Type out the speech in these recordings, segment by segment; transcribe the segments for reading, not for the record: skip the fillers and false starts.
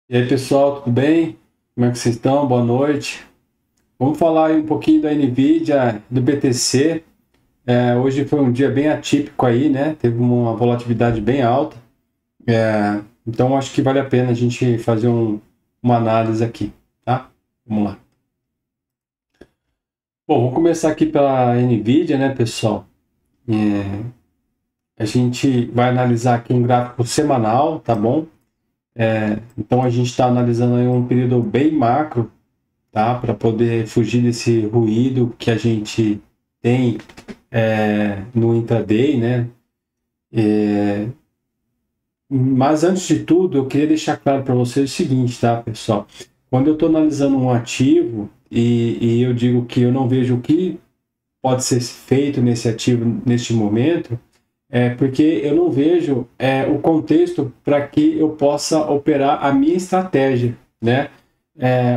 E aí, pessoal, tudo bem? Como é que vocês estão? Boa noite. Vamos falar aí um pouquinho da NVIDIA, do BTC. Hoje foi um dia bem atípico aí, né? Teve uma volatilidade bem alta. Então, acho que vale a pena a gente fazer uma análise aqui, tá? Vamos lá. Bom, vou começar aqui pela NVIDIA, né, pessoal? A gente vai analisar aqui um gráfico semanal, tá bom? Então, a gente está analisando aí um período bem macro, tá? Para poder fugir desse ruído que a gente tem no intraday, né? Mas antes de tudo, eu queria deixar claro para vocês o seguinte, tá, pessoal? Quando eu estou analisando um ativo e eu digo que eu não vejo o que pode ser feito nesse ativo neste momento, é porque eu não vejo o contexto para que eu possa operar a minha estratégia, né?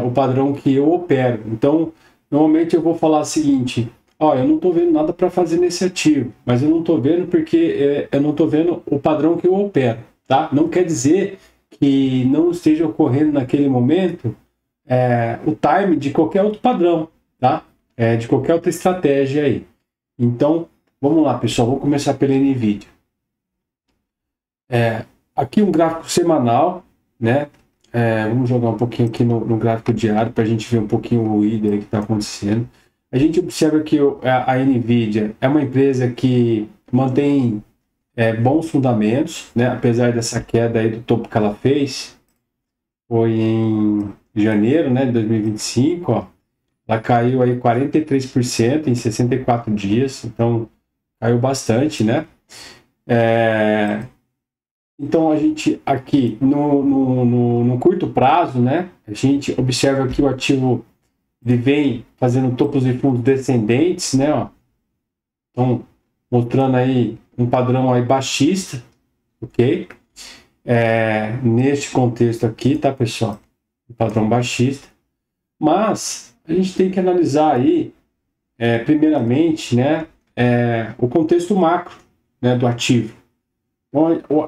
O padrão que eu opero. Então, normalmente eu vou falar o seguinte: ó, eu não estou vendo nada para fazer nesse ativo, mas eu não estou vendo porque eu não estou vendo o padrão que eu opero, tá? Não quer dizer que não esteja ocorrendo naquele momento o time de qualquer outro padrão, tá? De qualquer outra estratégia aí. Então, vamos lá, pessoal, vou começar pela NVIDIA. Aqui um gráfico semanal, né? Vamos jogar um pouquinho aqui no gráfico diário para a gente ver um pouquinho o ruído aí que está acontecendo. A gente observa que a NVIDIA é uma empresa que mantém bons fundamentos, né? Apesar dessa queda aí do topo que ela fez, foi em janeiro, né, de 2025, ó. Ela caiu aí 43% em 64 dias, então caiu bastante, né? Então a gente aqui no curto prazo, né, a gente observa que o ativo vem fazendo topos e fundos descendentes, né, ó. Então mostrando aí um padrão aí baixista, ok? Neste contexto aqui, tá, pessoal? Um padrão baixista, mas a gente tem que analisar aí, primeiramente, né, o contexto macro, né, do ativo.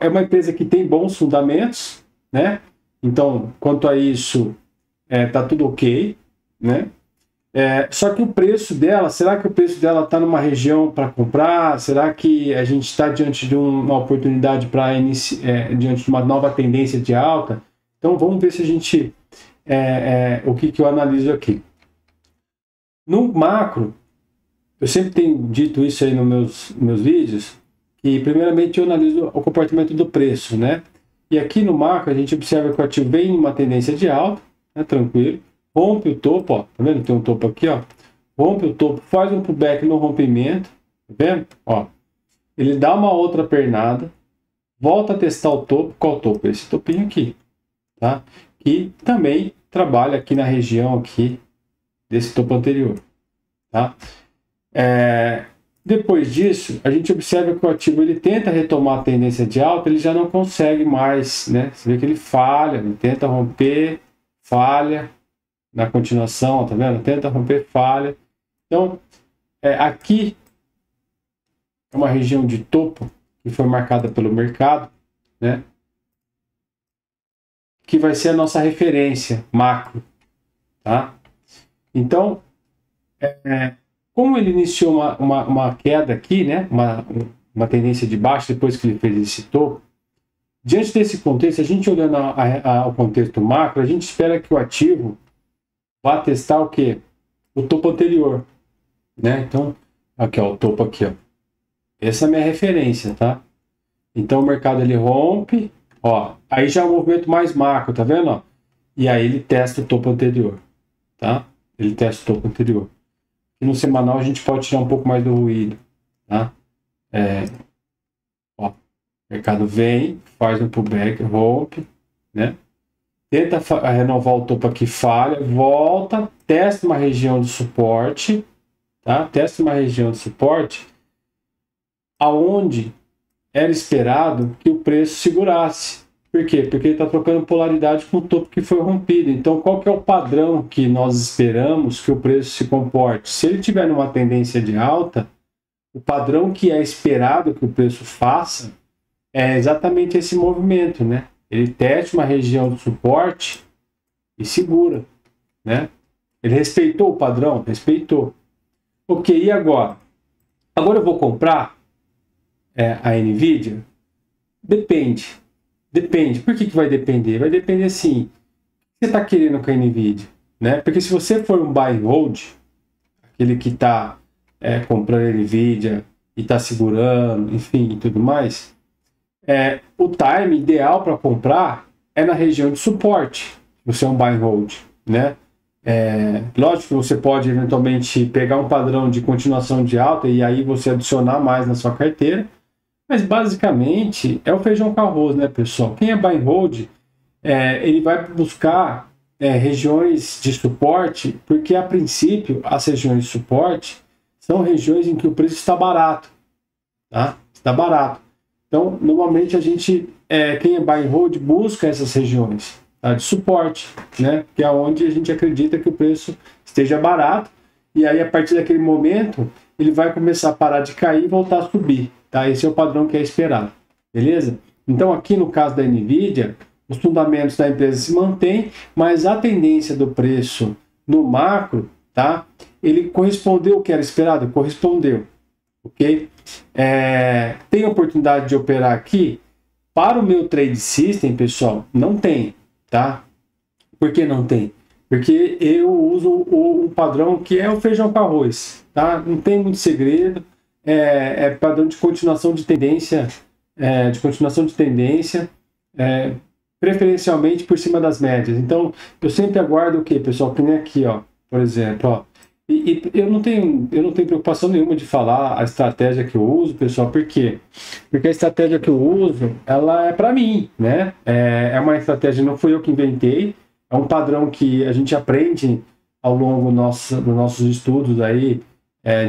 É uma empresa que tem bons fundamentos, né? Então, quanto a isso, tá tudo ok, né? Só que o preço dela, será que o preço dela está numa região para comprar? Será que a gente está diante de uma oportunidade para diante de uma nova tendência de alta? Então, vamos ver se a gente o que eu analiso aqui. No macro, eu sempre tenho dito isso aí nos meus vídeos, que primeiramente eu analiso o comportamento do preço, né? E aqui no macro a gente observa que o ativo vem em uma tendência de alta, né? Tranquilo, rompe o topo, ó, tá vendo? Tem um topo aqui, ó, rompe o topo, faz um pullback no rompimento, tá vendo? Ó, ele dá uma outra pernada, volta a testar o topo, qual topo? Esse topinho aqui, tá? Que também trabalha aqui na região aqui desse topo anterior, tá? Depois disso, a gente observa que o ativo ele tenta retomar a tendência de alta, ele já não consegue mais, né? Você vê que ele falha, ele tenta romper, falha na continuação, tá vendo? Tenta romper, falha. Então, aqui é uma região de topo que foi marcada pelo mercado, né? Que vai ser a nossa referência macro, tá? Então, como ele iniciou uma queda aqui, né? Uma tendência de baixa depois que ele fez esse topo, diante desse contexto, a gente olhando ao contexto macro, a gente espera que o ativo vá testar o quê? O topo anterior, né? Então, aqui ó, o topo aqui, ó. Essa é a minha referência, tá? Então o mercado ele rompe, ó, aí já é um movimento mais macro, tá vendo? Ó? E aí ele testa o topo anterior, tá? Ele testa o topo anterior. E no semanal a gente pode tirar um pouco mais do ruído, tá? Ó, o mercado vem, faz um pullback, rompe, né? Tenta renovar o topo aqui, falha, volta, testa uma região de suporte, tá? Testa uma região de suporte aonde era esperado que o preço segurasse. Por quê? Porque ele está trocando polaridade com o topo que foi rompido. Então, qual que é o padrão que nós esperamos que o preço se comporte? Se ele tiver numa tendência de alta, o padrão que é esperado que o preço faça é exatamente esse movimento, né? Ele testa uma região de suporte e segura, né? Ele respeitou o padrão? Respeitou. Ok, e agora? Agora eu vou comprar a NVIDIA? Depende. Depende. Por que vai depender? Vai depender assim, o que você está querendo com a NVIDIA, né? Porque se você for um buy and hold, aquele que está comprando NVIDIA e está segurando, enfim, e tudo mais, o time ideal para comprar é na região de suporte. Você é um buy and hold, né? Lógico que você pode eventualmente pegar um padrão de continuação de alta e aí você adicionar mais na sua carteira, mas basicamente é o feijão com arroz, né, pessoal? Quem é buy and hold, ele vai buscar regiões de suporte, porque a princípio as regiões de suporte são regiões em que o preço está barato, tá? Está barato. Então, normalmente a gente, quem é buy and hold, busca essas regiões, tá, de suporte, né? Que é onde a gente acredita que o preço esteja barato, e aí a partir daquele momento ele vai começar a parar de cair e voltar a subir, tá? Esse é o padrão que é esperado, beleza? Então aqui no caso da NVIDIA, os fundamentos da empresa se mantêm, mas a tendência do preço no macro, tá? Ele correspondeu ao que era esperado? Correspondeu, ok? Tem oportunidade de operar aqui? Para o meu trade system, pessoal, não tem, tá? Por que não tem? Porque eu uso um padrão que é o feijão com arroz, tá? Não tem muito segredo, padrão de continuação de tendência, preferencialmente por cima das médias. Então, eu sempre aguardo o quê, pessoal? Que nem aqui, ó, por exemplo, ó. E eu não tenho preocupação nenhuma de falar a estratégia que eu uso, pessoal. Por quê? Porque a estratégia que eu uso, ela é para mim, né? É uma estratégia, não fui eu que inventei, é um padrão que a gente aprende ao longo dos nossos estudos aí,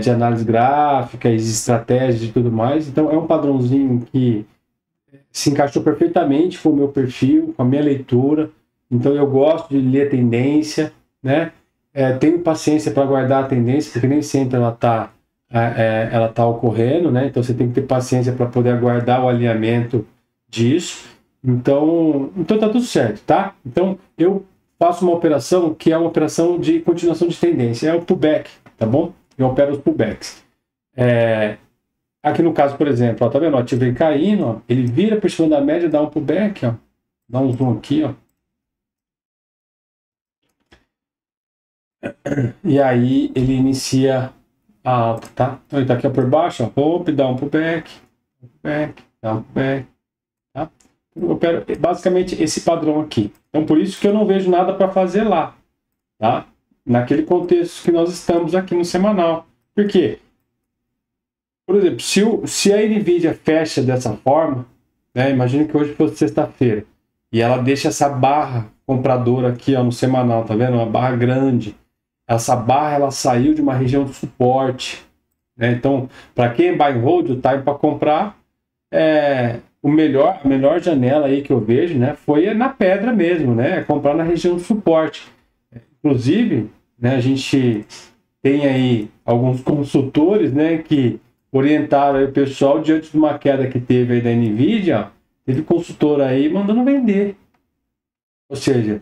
de análise gráfica, de estratégia e tudo mais. Então, é um padrãozinho que se encaixou perfeitamente com o meu perfil, com a minha leitura. Então, eu gosto de ler tendência, né? Tenho paciência para guardar a tendência, porque nem sempre ela tá ocorrendo, né? Então você tem que ter paciência para poder aguardar o alinhamento disso. Então tá tudo certo, tá? Então eu faço uma operação que é uma operação de continuação de tendência, é o pullback, tá bom? Eu opero os pullbacks. Aqui no caso, por exemplo, ó, tá vendo? O ativo vem caindo, ó, ele vira por cima da média, dá um pullback, ó, dá um zoom aqui, ó. E aí ele inicia a alta, tá? Então ele tá aqui por baixo, ó, rompe, dá um pullback, dá um pullback, tá? Eu opero basicamente esse padrão aqui. Então por isso que eu não vejo nada para fazer lá, tá? Naquele contexto que nós estamos aqui no semanal. Por quê? Por exemplo, se a NVIDIA fecha dessa forma, né? Imagina que hoje fosse sexta-feira e ela deixa essa barra compradora aqui, ó, no semanal, tá vendo? Uma barra grande. Essa barra ela saiu de uma região de suporte, né? Então, para quem é buy and hold, o time para comprar a melhor janela aí que eu vejo, né, foi na pedra mesmo, né? Comprar na região de suporte. Inclusive, né, a gente tem aí alguns consultores, né, que orientaram aí o pessoal diante de uma queda que teve aí da NVIDIA. Teve consultor aí mandando vender. Ou seja,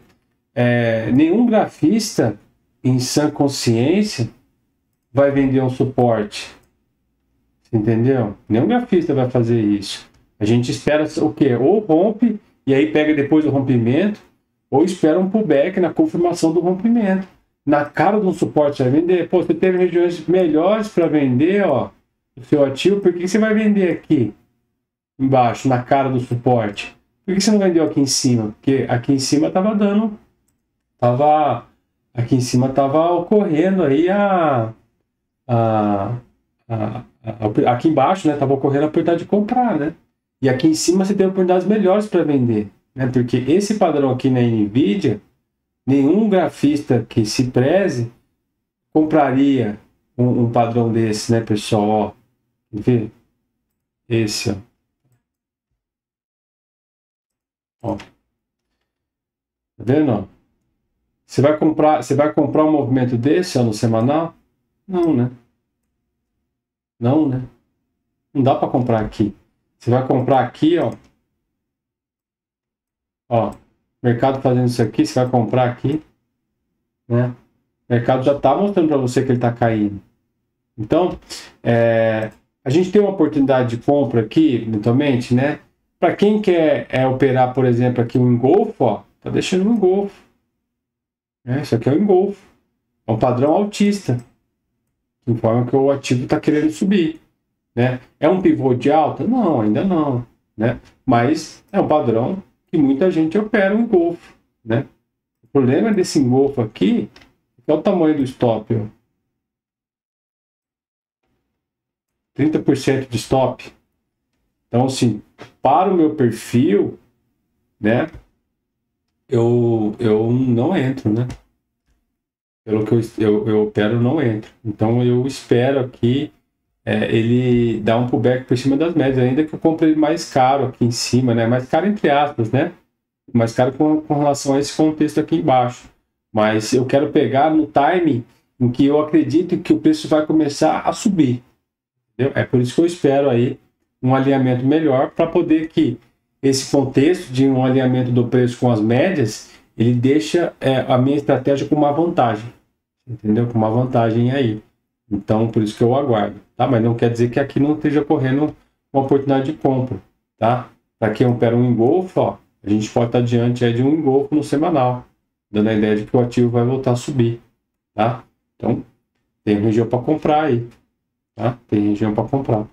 nenhum grafista em sã consciência vai vender um suporte, entendeu? Nenhum grafista vai fazer isso. A gente espera o quê? Ou rompe e aí pega depois do rompimento, ou espera um pullback na confirmação do rompimento. Na cara de um suporte você vai vender. Pô, você teve regiões melhores para vender, ó, o seu ativo, por que você vai vender aqui embaixo, na cara do suporte? Por que você não vendeu aqui em cima? Porque aqui em cima aqui em cima estava ocorrendo aí aqui embaixo, né, estava ocorrendo a oportunidade de comprar, né? E aqui em cima você tem oportunidades melhores para vender, né? Porque esse padrão aqui na NVIDIA, nenhum grafista que se preze compraria um padrão desse, né, pessoal? Ó, vê esse, ó. Tá vendo? Ó? Você vai comprar um movimento desse, ó, no semanal? Não, né? Não, né? Não dá para comprar aqui. Você vai comprar aqui, ó. Ó, mercado fazendo isso aqui, você vai comprar aqui, né? O mercado já está mostrando para você que ele está caindo. Então, a gente tem uma oportunidade de compra aqui, eventualmente, né? Para quem quer operar, por exemplo, aqui um engolfo, ó, tá deixando um engolfo. Isso aqui é um engolfo. É um padrão altista, que informa que o ativo está querendo subir, né? É um pivô de alta? Não, ainda não, né? Mas é um padrão que muita gente opera um engolfo, né? O problema desse engolfo aqui é o tamanho do stop, ó. 30% de stop. Então, assim, para o meu perfil, né, eu não entro, né? Pelo que eu opero, não entro. Então, eu espero aqui ele dar um pullback por cima das médias, ainda que eu compre ele mais caro aqui em cima, né? Mais caro entre aspas, né? Mais caro com relação a esse contexto aqui embaixo. Mas eu quero pegar no timing em que eu acredito que o preço vai começar a subir. Entendeu? É por isso que eu espero aí um alinhamento melhor para poder que esse contexto de um alinhamento do preço com as médias, ele deixa a minha estratégia com uma vantagem. Entendeu? Com uma vantagem aí. Então, por isso que eu aguardo, tá? Mas não quer dizer que aqui não esteja correndo uma oportunidade de compra, tá? Para quem opera um engolfo, ó, a gente pode estar diante aí de um engolfo no semanal, dando a ideia de que o ativo vai voltar a subir, tá? Então, tem região para comprar aí, tá? Tem região para comprar.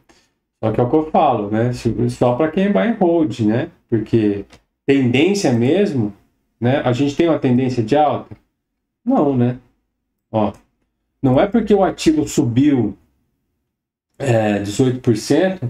Só que é o que eu falo, né? Só para quem é buy and hold, né? Porque tendência mesmo, né? A gente tem uma tendência de alta? Não, né? Ó, não é porque o ativo subiu 18%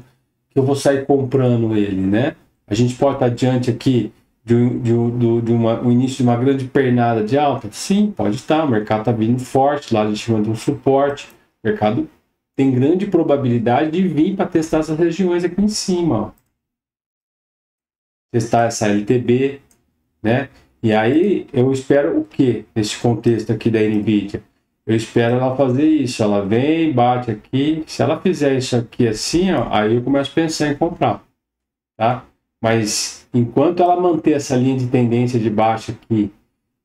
que eu vou sair comprando ele, né? A gente pode estar diante aqui de um início de uma grande pernada de alta? Sim, pode estar. O mercado está vindo forte, lá de cima de um suporte. O mercado tem grande probabilidade de vir para testar essas regiões aqui em cima, ó. Testar essa LTB, né? E aí eu espero o que nesse contexto aqui da NVIDIA? Eu espero ela fazer isso. Ela vem, bate aqui. Se ela fizer isso aqui assim, ó, aí eu começo a pensar em comprar, tá? Mas enquanto ela manter essa linha de tendência de baixa aqui,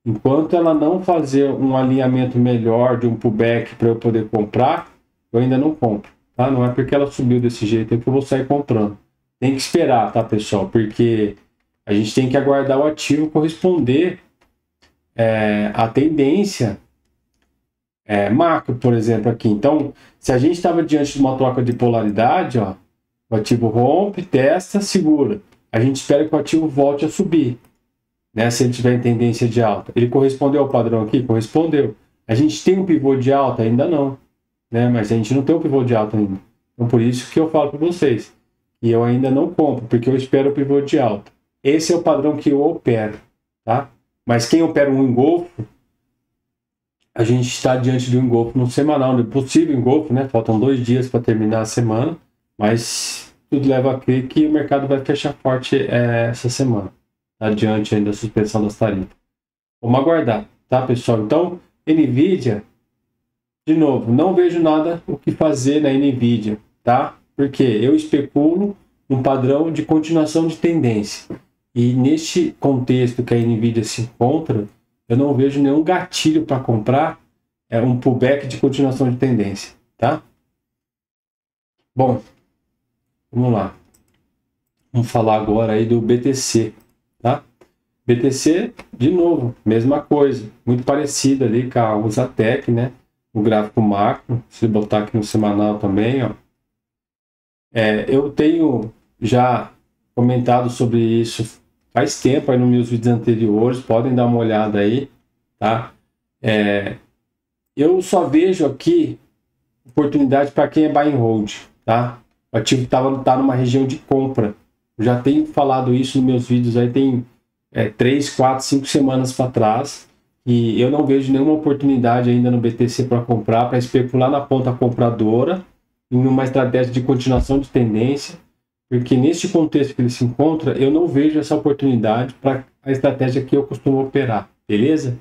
enquanto ela não fazer um alinhamento melhor de um pullback para eu poder comprar, eu ainda não compro, tá? Não é porque ela subiu desse jeito que eu vou sair comprando. Tem que esperar, tá, pessoal? Porque a gente tem que aguardar o ativo corresponder à tendência macro, por exemplo, aqui. Então, se a gente estava diante de uma troca de polaridade, ó, o ativo rompe, testa, segura. A gente espera que o ativo volte a subir, né? Se ele tiver em tendência de alta. Ele correspondeu ao padrão aqui? Correspondeu. A gente tem um pivô de alta? Ainda não, né? Mas a gente não tem um pivô de alta ainda. Então, por isso que eu falo para vocês. E eu ainda não compro, porque eu espero o pivô de alta. Esse é o padrão que eu opero, tá? Mas quem opera um engolfo, a gente está diante de um engolfo no semanal, de possível engolfo, né? Faltam 2 dias para terminar a semana, mas tudo leva a crer que o mercado vai fechar forte essa semana, tá? Diante ainda da suspensão das tarifas. Vamos aguardar, tá, pessoal? Então, NVIDIA, de novo, não vejo nada o que fazer na NVIDIA, tá? Porque eu especulo um padrão de continuação de tendência. E neste contexto que a NVIDIA se encontra, eu não vejo nenhum gatilho para comprar um pullback de continuação de tendência, tá? Bom, vamos lá. Vamos falar agora aí do BTC, tá? BTC, de novo, mesma coisa, muito parecida ali com a Usatec, né? O gráfico macro, se botar aqui no semanal também, ó. Eu tenho já comentado sobre isso faz tempo aí nos meus vídeos anteriores, podem dar uma olhada aí, tá? Eu só vejo aqui oportunidade para quem é buy and hold, tá? O ativo tá numa região de compra. Eu já tenho falado isso nos meus vídeos aí, tem 3, 4, 5 semanas para trás, e eu não vejo nenhuma oportunidade ainda no BTC para comprar, para especular na ponta compradora, em uma estratégia de continuação de tendência, porque neste contexto que ele se encontra, eu não vejo essa oportunidade para a estratégia que eu costumo operar, beleza?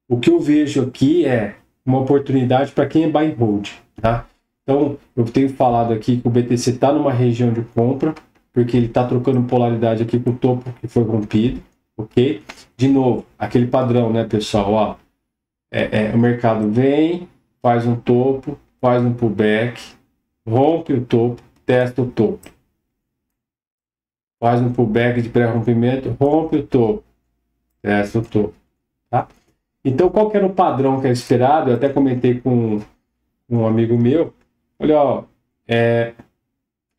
O que eu vejo aqui é uma oportunidade para quem é buy and hold, tá? Então, eu tenho falado aqui que o BTC está numa região de compra, porque ele está trocando polaridade aqui com o topo que foi rompido, ok? De novo, aquele padrão, né, pessoal? Ó, o mercado vem, faz um topo, faz um pullback, rompe o topo, testa o topo. Faz um pullback de pré-rompimento, rompe o topo, testa o topo, tá? Então, qual que era o padrão que era esperado? Eu até comentei com um amigo meu. Olha, ó,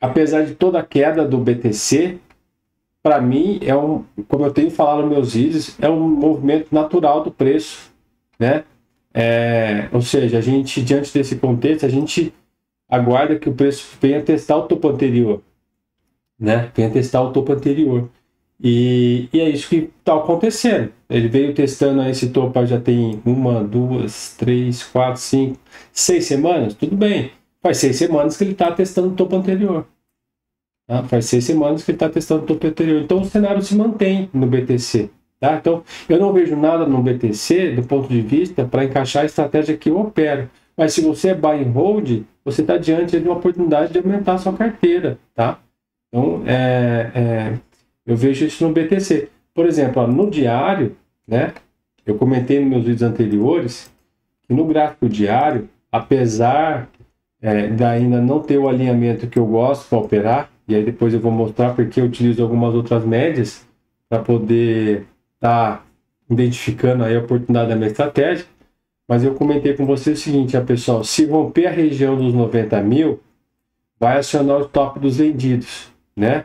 apesar de toda a queda do BTC, para mim, como eu tenho falado nos meus vídeos, é um movimento natural do preço, né? Ou seja, a gente, diante desse contexto, a gente aguarda que o preço venha testar o topo anterior, né? Venha testar o topo anterior. E é isso que está acontecendo. Ele veio testando esse topo já tem 1, 2, 3, 4, 5, 6 semanas. Tudo bem. Faz 6 semanas que ele está testando o topo anterior. Tá? Faz 6 semanas que ele está testando o topo anterior. Então o cenário se mantém no BTC. Tá? Então eu não vejo nada no BTC do ponto de vista para encaixar a estratégia que eu opero. Mas se você é buy and hold, você está diante de uma oportunidade de aumentar a sua carteira. Tá? Então eu vejo isso no BTC. Por exemplo, ó, no diário, né? Eu comentei nos meus vídeos anteriores que no gráfico diário, apesar de ainda não ter o alinhamento que eu gosto para operar, e aí depois eu vou mostrar porque eu utilizo algumas outras médias para poder estar identificando aí a oportunidade da minha estratégia. Mas eu comentei com você o seguinte, pessoal, se romper a região dos 90 mil, vai acionar o stop dos vendidos, né?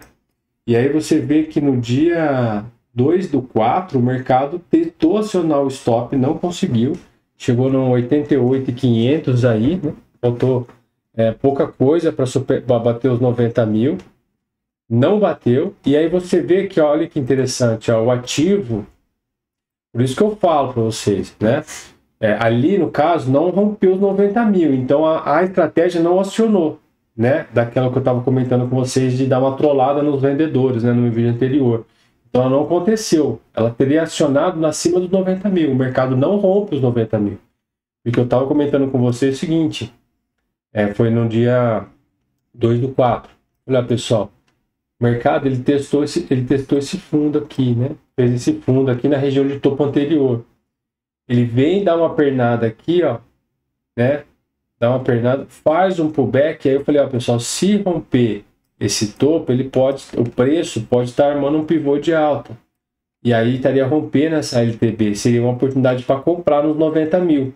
E aí você vê que no dia 2/4, o mercado tentou acionar o stop, não conseguiu. Chegou no 88.500 aí, né? Faltou pouca coisa para bater os 90 mil. Não bateu. E aí você vê que, olha que interessante, ó, o ativo, por isso que eu falo para vocês, né? Ali, no caso, não rompeu os 90 mil. Então a estratégia não acionou, né, daquela que eu estava comentando com vocês de dar uma trollada nos vendedores, né, no meu vídeo anterior. Então ela não aconteceu. Ela teria acionado acima dos 90 mil. O mercado não rompe os 90 mil. E o que eu estava comentando com vocês é o seguinte, foi no dia 2/4. Olha, pessoal, o mercado ele testou esse fundo aqui, né? Fez esse fundo aqui na região de topo anterior. Ele vem dar uma pernada aqui, ó, né? Dá uma pernada, faz um pullback, aí eu falei, ó, pessoal, se romper esse topo, o preço pode estar armando um pivô de alta. E aí estaria rompendo essa LTB, seria uma oportunidade para comprar nos 90 mil,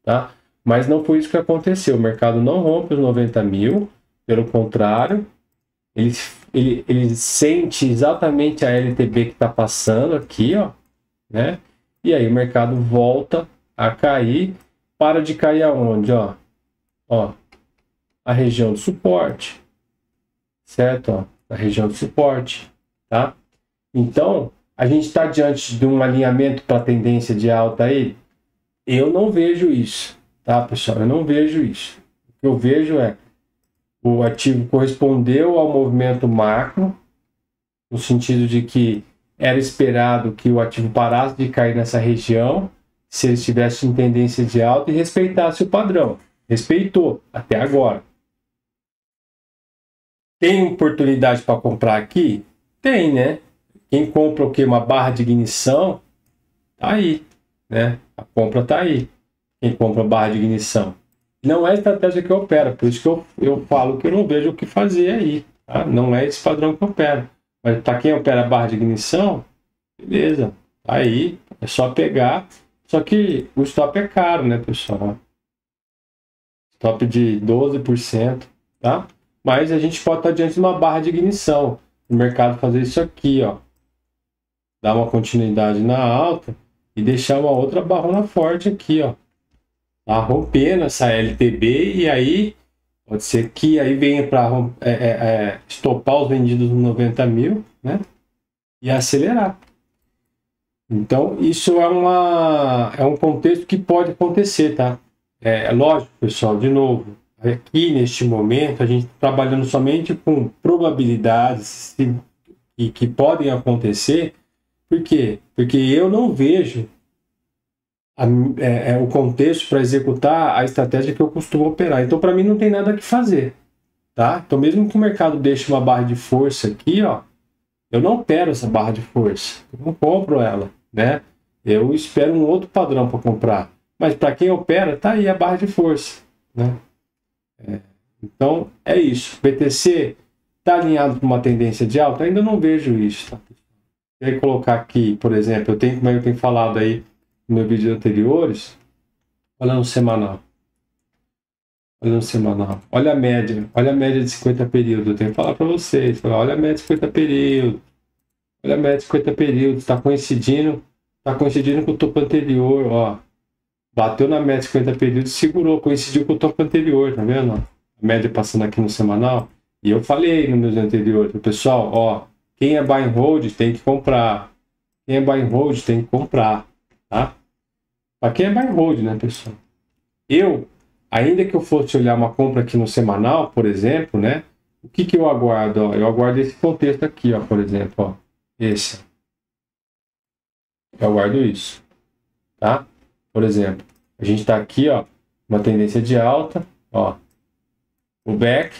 tá? Mas não foi isso que aconteceu, o mercado não rompe os 90 mil, pelo contrário, ele sente exatamente a LTB que está passando aqui, ó, né? E aí o mercado volta a cair, para de cair aonde, ó? Ó, a região de suporte, certo? Ó, a região de suporte, tá? Então, a gente está diante de um alinhamento para tendência de alta aí? Eu não vejo isso, tá, pessoal? Eu não vejo isso. O que eu vejo o ativo correspondeu ao movimento macro, no sentido de que era esperado que o ativo parasse de cair nessa região, se ele estivesse em tendência de alta e respeitasse o padrão. Respeitou, até agora. Tem oportunidade para comprar aqui? Tem, né? Quem compra o quê? Uma barra de ignição? Tá aí, né? A compra tá aí. Quem compra barra de ignição? Não é a estratégia que eu opero, por isso que eu falo que eu não vejo o que fazer aí. Tá? Não é esse padrão que eu opero. Mas para quem opera barra de ignição, beleza. Tá aí, é só pegar. Só que o stop é caro, né, pessoal? Top de 12%, tá? Mas a gente pode estar diante de uma barra de ignição. O mercado fazer isso aqui, ó. Dar uma continuidade na alta e deixar uma outra barrona forte aqui, ó. Tá rompendo essa LTB e aí pode ser que aí venha para estopar os vendidos nos 90 mil, né? E acelerar. Então, isso é um contexto que pode acontecer, tá? Lógico, pessoal, de novo, aqui neste momento a gente está trabalhando somente com probabilidades que podem acontecer. Por quê? Porque eu não vejo o contexto para executar a estratégia que eu costumo operar. Então, para mim, não tem nada que fazer, tá? Então, mesmo que o mercado deixe uma barra de força aqui, ó, eu não opero essa barra de força, eu não compro ela, né? Eu espero um outro padrão para comprar. Mas para quem opera, tá aí a barra de força, né? Então é isso. O BTC está alinhado com uma tendência de alta? Ainda não vejo isso. Tá? Se eu colocar aqui, por exemplo, como eu tenho falado aí no meu vídeo anteriores, olha no semanal. Olha no semanal. Olha a média de 50 períodos. Eu tenho que falar para vocês. Olha a média de 50 períodos. Olha a média de 50 períodos. Está coincidindo com o topo anterior, ó. Bateu na média de 50 períodos, segurou, coincidiu com o topo anterior, tá vendo? A média passando aqui no semanal. E eu falei no meus anteriores, pessoal, ó, quem é buy and hold tem que comprar. Quem é buy and hold tem que comprar, tá? Para quem é buy and hold, né, pessoal? Ainda que eu fosse olhar uma compra aqui no semanal, por exemplo, né? O que eu aguardo? Ó? Eu aguardo esse contexto aqui, ó, por exemplo, ó. Esse. Eu aguardo isso, tá? Por exemplo, a gente está aqui, ó, uma tendência de alta, ó, o back,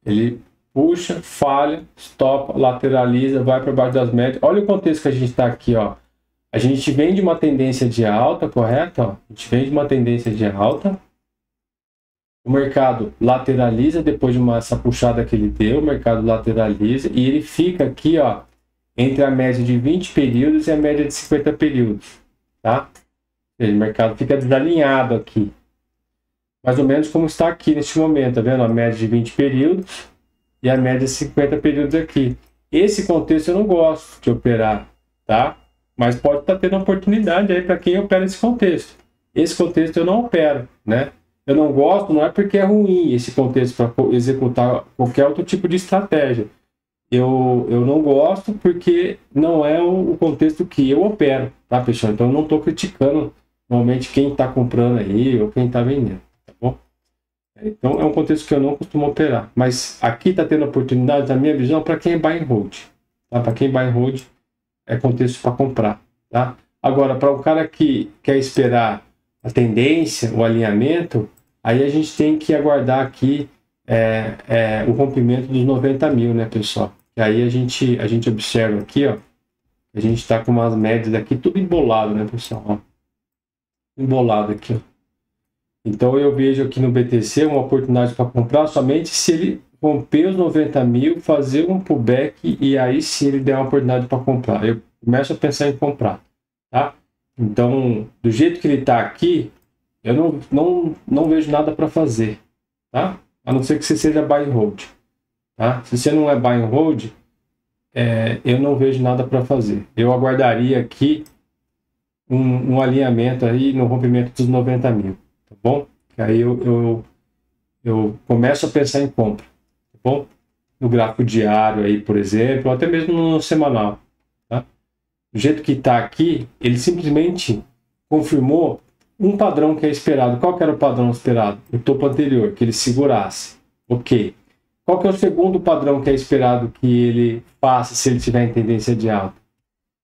ele puxa, falha, stopa, lateraliza, vai para baixo das médias. Olha o contexto que a gente está aqui, ó. A gente vem de uma tendência de alta, correto? Ó, a gente vem de uma tendência de alta. O mercado lateraliza depois de essa puxada que ele deu, o mercado lateraliza e ele fica aqui, ó, entre a média de 20 períodos e a média de 50 períodos, tá? O mercado fica desalinhado aqui. Mais ou menos como está aqui neste momento, tá vendo? A média de 20 períodos e a média de 50 períodos aqui. Esse contexto eu não gosto de operar, tá? Mas pode estar tendo oportunidade aí para quem opera esse contexto. Esse contexto eu não opero, né? Eu não gosto, não é porque é ruim esse contexto para executar qualquer outro tipo de estratégia. Eu não gosto porque não é o contexto que eu opero, tá, pessoal? Então eu não estou criticando normalmente quem está comprando aí ou quem está vendendo, tá bom? Então é um contexto que eu não costumo operar. Mas aqui está tendo oportunidade, na minha visão, para quem é buy and hold. Tá? Para quem é buy and hold, é contexto para comprar, tá? Agora, para um cara que quer esperar a tendência, o alinhamento, aí a gente tem que aguardar aqui o rompimento dos 90 mil, né, pessoal? E aí a gente observa aqui, ó, a gente está com umas médias aqui, tudo embolado, né, pessoal? Ó, embolado aqui, ó. Então eu vejo aqui no BTC uma oportunidade para comprar somente se ele romper os 90 mil, fazer um pullback e aí sim ele der uma oportunidade para comprar. Eu começo a pensar em comprar, tá? Então, do jeito que ele está aqui, eu não vejo nada para fazer, tá? A não ser que você seja buy and hold, tá? Se você não é buy and hold, eu não vejo nada para fazer. Eu aguardaria aqui um alinhamento aí no rompimento dos 90 mil, tá bom? Aí eu começo a pensar em compra, tá bom? No gráfico diário aí, por exemplo, ou até mesmo no semanal, tá? Do jeito que está aqui, ele simplesmente confirmou um padrão que é esperado. Qual que era o padrão esperado? O topo anterior, que ele segurasse. Ok. Qual que é o segundo padrão que é esperado que ele faça se ele tiver em tendência de alta?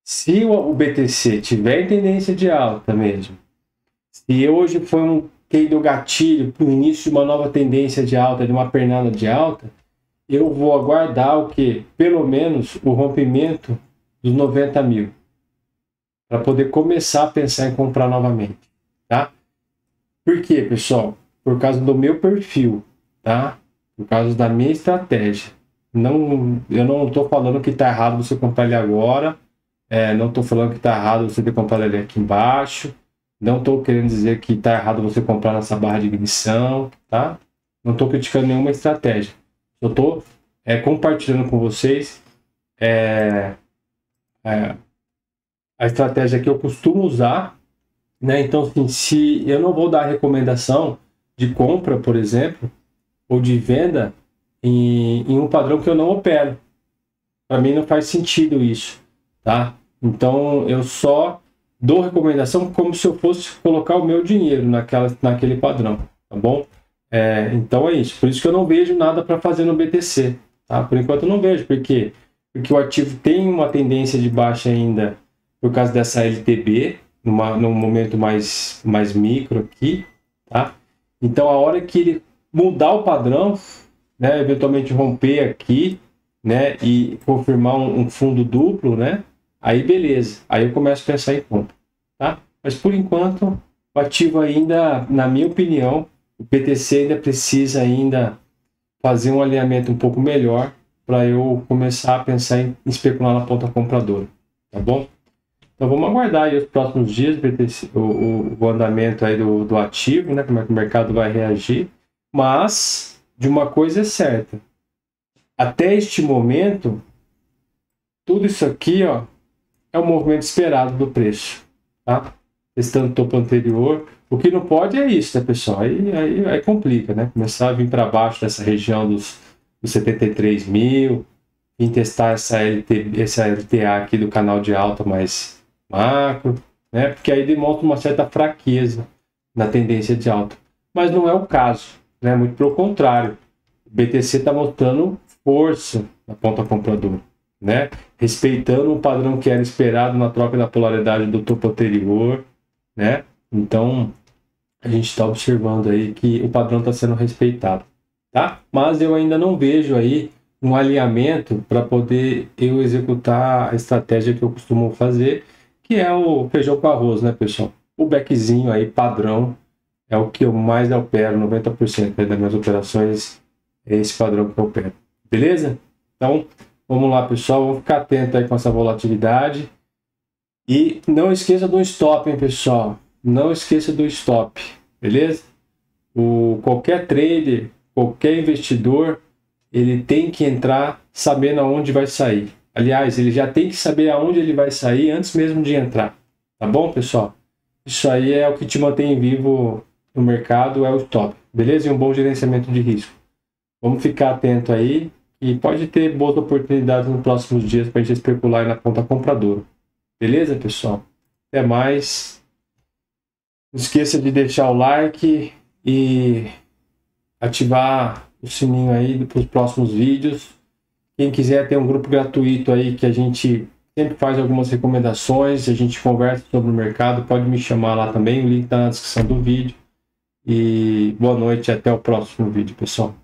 Se o BTC tiver em tendência de alta mesmo, se hoje foi um do gatilho para o início de uma nova tendência de alta, de uma pernada de alta, eu vou aguardar o que? Pelo menos o rompimento dos 90 mil, para poder começar a pensar em comprar novamente, tá? Por quê, pessoal? Por causa do meu perfil, tá? Por causa da minha estratégia. Eu não estou falando que está errado você comprar ele agora, não estou falando que está errado você ter comprado ele aqui embaixo, não estou querendo dizer que está errado você comprar nessa barra de ignição, tá? Não estou criticando nenhuma estratégia. Eu estou compartilhando com vocês a estratégia que eu costumo usar, né? Então, assim, se eu não vou dar recomendação de compra, por exemplo, ou de venda em um padrão que eu não opero. Para mim não faz sentido isso, tá? Então, eu só dou recomendação como se eu fosse colocar o meu dinheiro naquele padrão, tá bom? Então é isso. Por isso que eu não vejo nada para fazer no BTC, tá? Por enquanto eu não vejo. Por quê? Porque o ativo tem uma tendência de baixa ainda por causa dessa LTB, num momento mais micro aqui, tá? Então a hora que ele mudar o padrão, né, eventualmente romper aqui, né, e confirmar um fundo duplo, né, aí beleza, aí eu começo a pensar em compra, tá? Mas por enquanto, o ativo ainda, na minha opinião, o PTC ainda precisa ainda fazer um alinhamento um pouco melhor para eu começar a pensar em especular na ponta compradora, tá bom? Então vamos aguardar aí os próximos dias o andamento aí do ativo, né? Como é que o mercado vai reagir. Mas de uma coisa é certa, até este momento, tudo isso aqui, ó, é o movimento esperado do preço, tá? Testando o topo anterior. O que não pode é isso, né, pessoal? Aí complica, né? Começar a vir para baixo dessa região dos 73 mil, em testar essa LTA aqui do canal de alta mais macro, né? Porque aí demonstra uma certa fraqueza na tendência de alta. Mas não é o caso, né? Muito pelo contrário. O BTC está mostrando força na ponta compradora, né? Respeitando o padrão que era esperado na troca da polaridade do topo anterior, né? Então, a gente está observando aí que o padrão está sendo respeitado, tá? Mas eu ainda não vejo aí um alinhamento para poder eu executar a estratégia que eu costumo fazer, que é o feijão com arroz, né, pessoal? O backzinho aí, padrão, é o que eu mais opero, 90% das minhas operações é esse padrão que eu opero. Beleza? Então, vamos lá, pessoal, vamos ficar atento aí com essa volatilidade. E não esqueça do stop, hein, pessoal? Não esqueça do stop, beleza? Qualquer trader, qualquer investidor, ele tem que entrar sabendo aonde vai sair. Aliás, ele já tem que saber aonde ele vai sair antes mesmo de entrar. Tá bom, pessoal? Isso aí é o que te mantém vivo no mercado, é o stop, beleza? E um bom gerenciamento de risco. Vamos ficar atento aí e pode ter boas oportunidades nos próximos dias para a gente especular aí na ponta compradora. Beleza, pessoal? Até mais. Não esqueça de deixar o like e ativar o sininho aí para os próximos vídeos. Quem quiser ter um grupo gratuito aí que a gente sempre faz algumas recomendações, a gente conversa sobre o mercado, pode me chamar lá também, o link está na descrição do vídeo. E boa noite e até o próximo vídeo, pessoal.